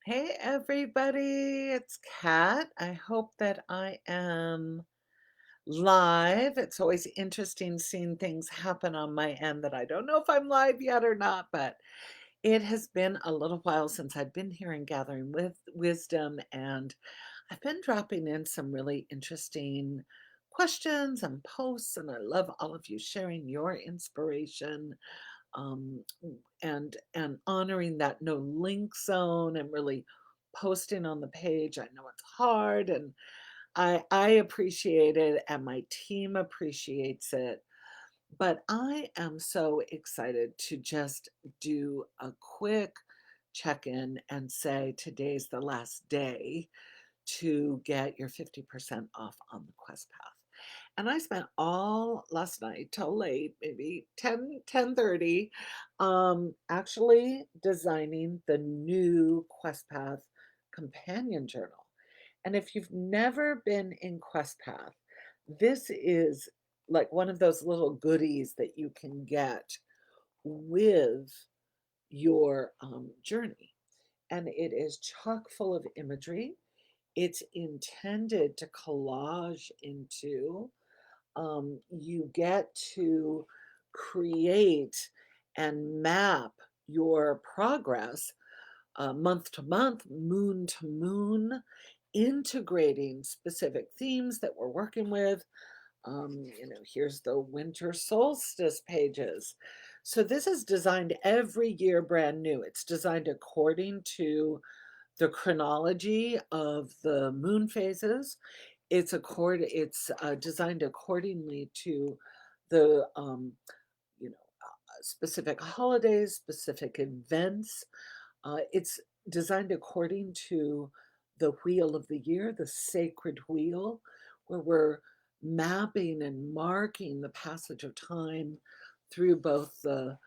Hey everybody, it's Kat. I hope that I am live. It's always interesting seeing things happen on my end that I don't know if I'm live yet or not, but it has been a little while since I've been here and gathering with wisdom, and I've been dropping in some really interesting questions and posts, and I love all of you sharing your inspiration um, and honoring that no link zone and really posting on the page. I know it's hard, and I appreciate it, and my team appreciates it. But I am so excited to just do a quick check in and say today's the last day to get your 50% off on the Quest Path. And I spent all last night till late, maybe 10:30, actually designing the new QuestPath companion journal. And if you've never been in QuestPath, this is like one of those little goodies that you can get with your journey. And it is chock full of imagery. It's intended to collage into. You get to create and map your progress month to month, moon to moon, integrating specific themes that we're working with. Here's the winter solstice pages. So this is designed every year brand new. It's designed according to the chronology of the moon phases. It's designed accordingly to the specific holidays, specific events. It's designed according to the wheel of the year, the sacred wheel, where we're mapping and marking the passage of time through both the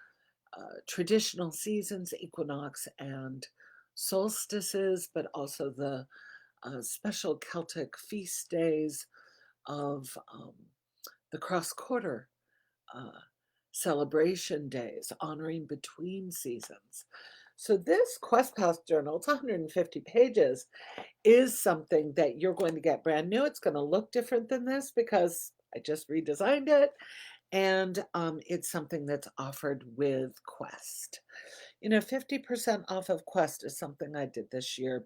traditional seasons, equinox, and solstices, but also the special Celtic feast days of the cross quarter uh, celebration days, honoring between seasons. So, this QuestPath journal, it's 150 pages, is something that you're going to get brand new. It's going to look different than this because I just redesigned it. And it's something that's offered with Quest. 50% off of Quest is something I did this year,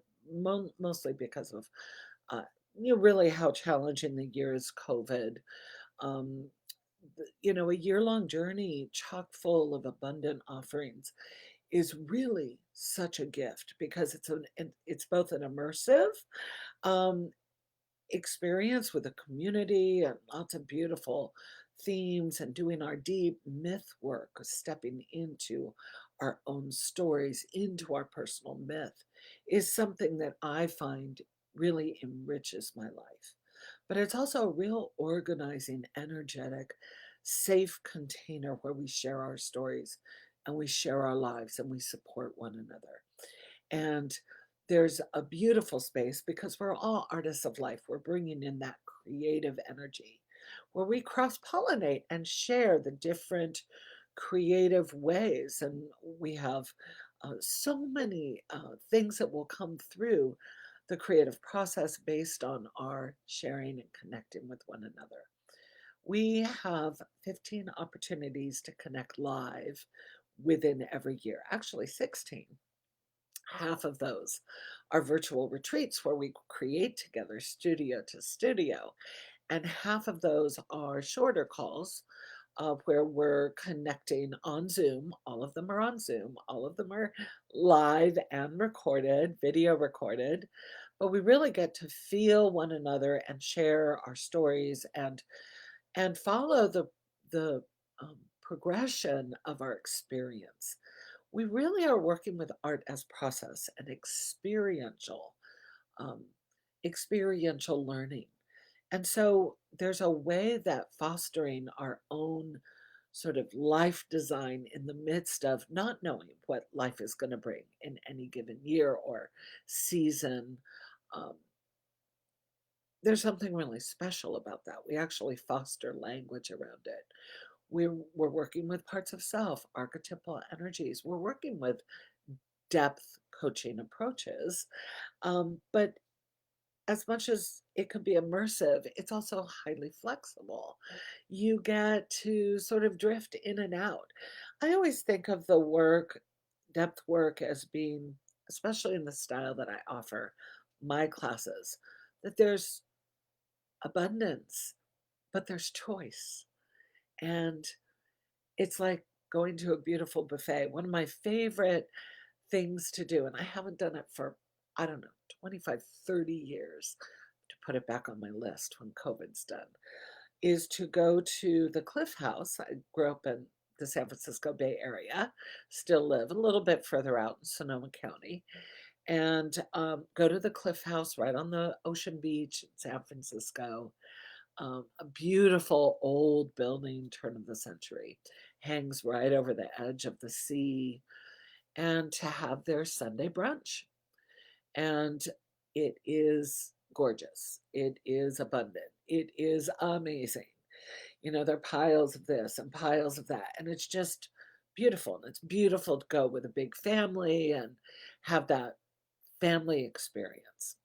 mostly because of uh, really how challenging the year is COVID. Um, a year-long journey chock full of abundant offerings is really such a gift because it's both an immersive um, experience with a community and lots of beautiful themes and doing our deep myth work, stepping into our own stories, into our personal myth, is something that I find really enriches my life. But it's also a real organizing, energetic, safe container where we share our stories and we share our lives and we support one another. And there's a beautiful space because we're all artists of life. We're bringing in that creative energy where we cross pollinate and share the different creative ways. And we have so many things that will come through the creative process based on our sharing and connecting with one another. We have 15 opportunities to connect live within every year, actually 16. Half of those are virtual retreats where we create together studio to studio, and half of those are shorter calls where we're connecting on Zoom. All of them are on Zoom, all of them are live and recorded, video recorded, but we really get to feel one another and share our stories and follow the progression of our experience. We really are working with art as process and um, experiential learning. And so there's a way that fostering our own sort of life design in the midst of not knowing what life is going to bring in any given year or season. Um, there's something really special about that. We actually foster language around it. We're working with parts of self, archetypal energies. We're working with depth coaching approaches. But as much as it can be immersive, it's also highly flexible. You get to sort of drift in and out. I always think of the work, depth work, as being, especially in the style that I offer my classes, that there's abundance, but there's choice. And it's like going to a beautiful buffet. One of my favorite things to do, and I haven't done it for, I don't know, 25, 30 years, to put it back on my list when COVID's done, is to go to the Cliff House. I grew up in the San Francisco Bay Area, still live a little bit further out in Sonoma County, and go to the Cliff House right on the ocean beach in San Francisco. A beautiful old building, turn of the century, hangs right over the edge of the sea, and to have their Sunday brunch. And it is gorgeous. It is abundant. It is amazing. You know, there are piles of this and piles of that. And it's just beautiful. And it's beautiful to go with a big family and have that family experience.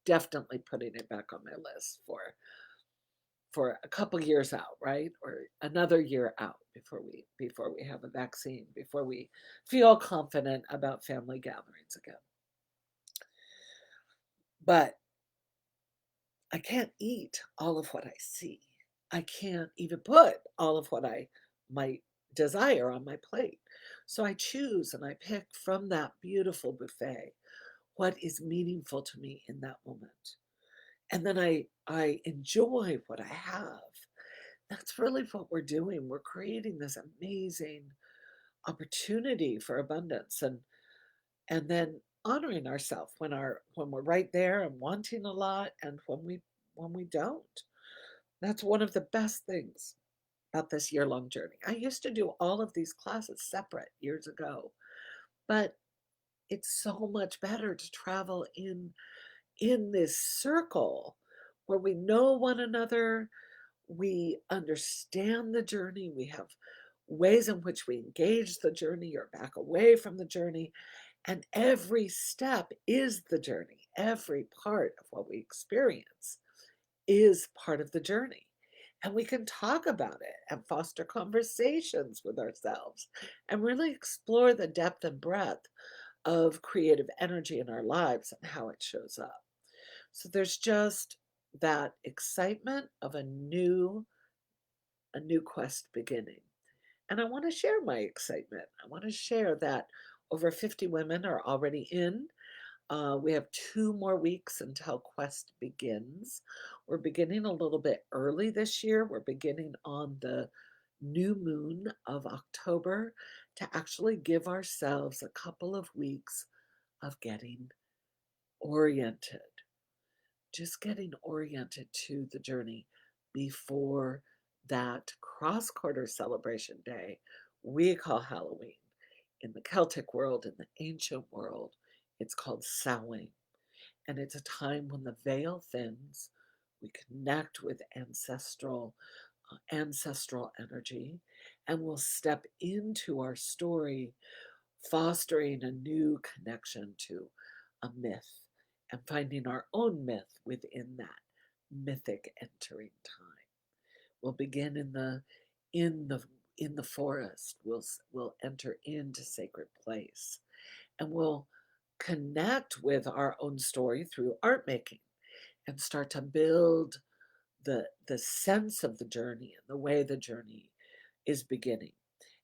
Definitely putting it back on my list for a couple years out, right? Or another year out before we have a vaccine, before we feel confident about family gatherings again. But I can't eat all of what I see. I can't even put all of what I might desire on my plate. So I choose and I pick from that beautiful buffet what is meaningful to me in that moment. And then I enjoy what I have. That's really what we're doing. We're creating this amazing opportunity for abundance, and then honoring ourselves when we're right there and wanting a lot, and when we don't. That's one of the best things about this year-long journey. I used to do all of these classes separate years ago, but it's so much better to travel in this circle where we know one another, we understand the journey, we have ways in which we engage the journey or back away from the journey. And every step is the journey. Every part of what we experience is part of the journey. And we can talk about it and foster conversations with ourselves and really explore the depth and breadth of creative energy in our lives and how it shows up. So there's just that excitement of a new quest beginning. And I want to share my excitement. I want to share that over 50 women are already in. We have 2 more weeks until Quest begins. We're beginning a little bit early this year. We're beginning on the new moon of October to actually give ourselves a couple of weeks of getting oriented, just getting oriented to the journey before that cross quarter celebration day we call Halloween. In the Celtic world, in the ancient world, it's called Samhain. And it's a time when the veil thins, we connect with ancestral energy, and we'll step into our story, fostering a new connection to a myth and finding our own myth within that mythic entering time. We'll begin in the in the forest. We'll enter into sacred place, and we'll connect with our own story through art making and start to build the sense of the journey and the way the journey is beginning.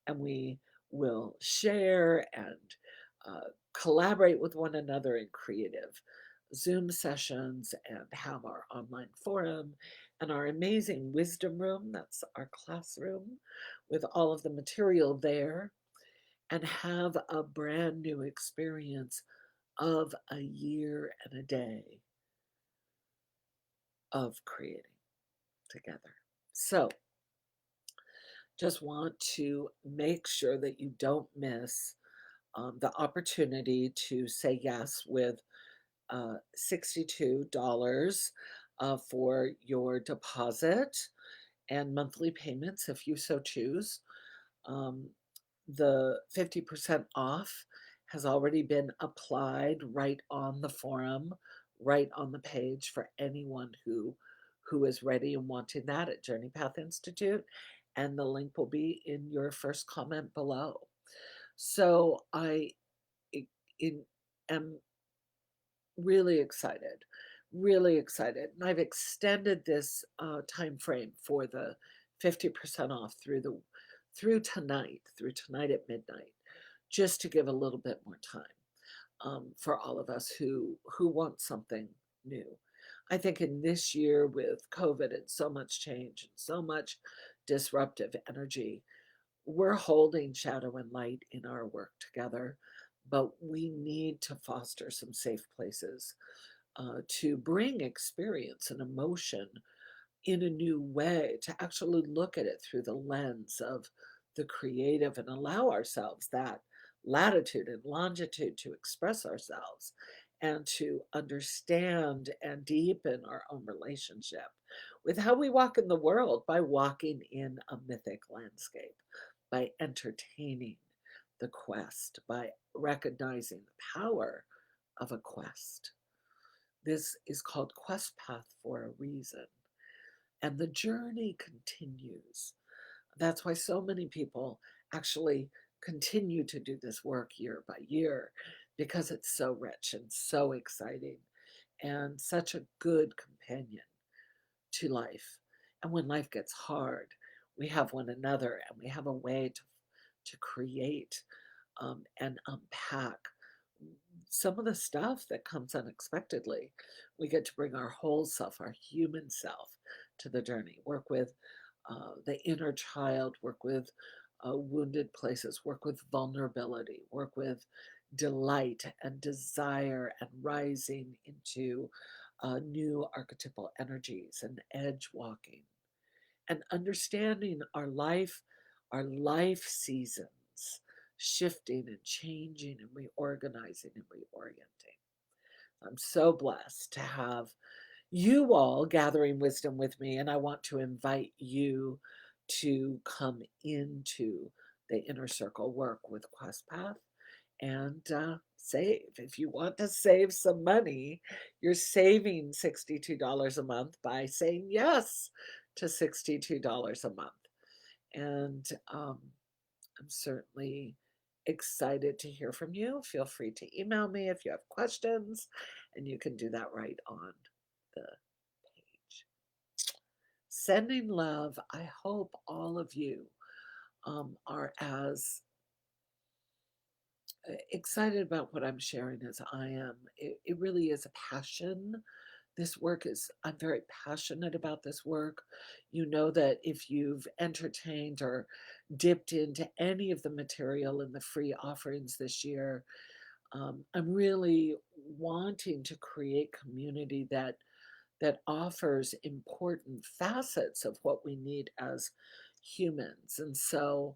And we will share and collaborate with one another in creative Zoom sessions and have our online forum and our amazing wisdom room. That's our classroom with all of the material there, and have a brand new experience of a year and a day of creating together. So, just want to make sure that you don't miss the opportunity to say yes with $62 for your deposit and monthly payments if you so choose. Um, the 50% off has already been applied right on the forum, right on the page for anyone who is ready and wanting that at Journey Path Institute, and the link will be in your first comment below. So I i- in, am really excited, and I've extended this time frame for the 50% off through tonight at midnight, just to give a little bit more time for all of us who want something new. I think in this year with COVID and so much change and so much disruptive energy, we're holding shadow and light in our work together, but we need to foster some safe places to bring experience and emotion in a new way, to actually look at it through the lens of the creative and allow ourselves that latitude and longitude to express ourselves and to understand and deepen our own relationship with how we walk in the world by walking in a mythic landscape, by entertaining the quest, by recognizing the power of a quest. This is called QuestPath for a reason. And the journey continues. That's why so many people actually continue to do this work year by year, because it's so rich and so exciting and such a good companion to life. And when life gets hard, we have one another and we have a way to create and unpack some of the stuff that comes unexpectedly. We get to bring our whole self, our human self, to the journey, work with the inner child, work with wounded places, work with vulnerability, work with delight and desire and rising into new archetypal energies and edge walking and understanding our life seasons shifting and changing and reorganizing and reorienting. I'm so blessed to have you all gathering wisdom with me, and I want to invite you to come into the inner circle work with QuestPath and save. If you want to save some money, you're saving $62 a month by saying yes to $62 a month. And I'm certainly excited to hear from you. Feel free to email me if you have questions, and you can do that right on the page. Sending love. I hope all of you are as excited about what I'm sharing as I am. It really is a passion. This work is, I'm very passionate about this work. You know that if you've entertained or dipped into any of the material in the free offerings this year, I'm really wanting to create community that offers important facets of what we need as humans. And so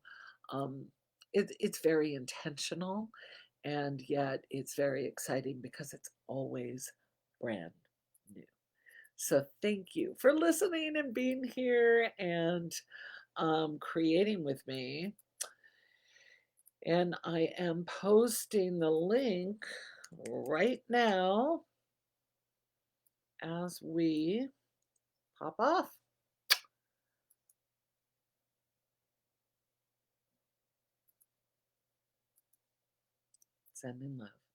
it's very intentional, and yet it's very exciting because it's always brand new. So thank you for listening and being here and creating with me. And I am posting the link right now as we pop off. Sending love.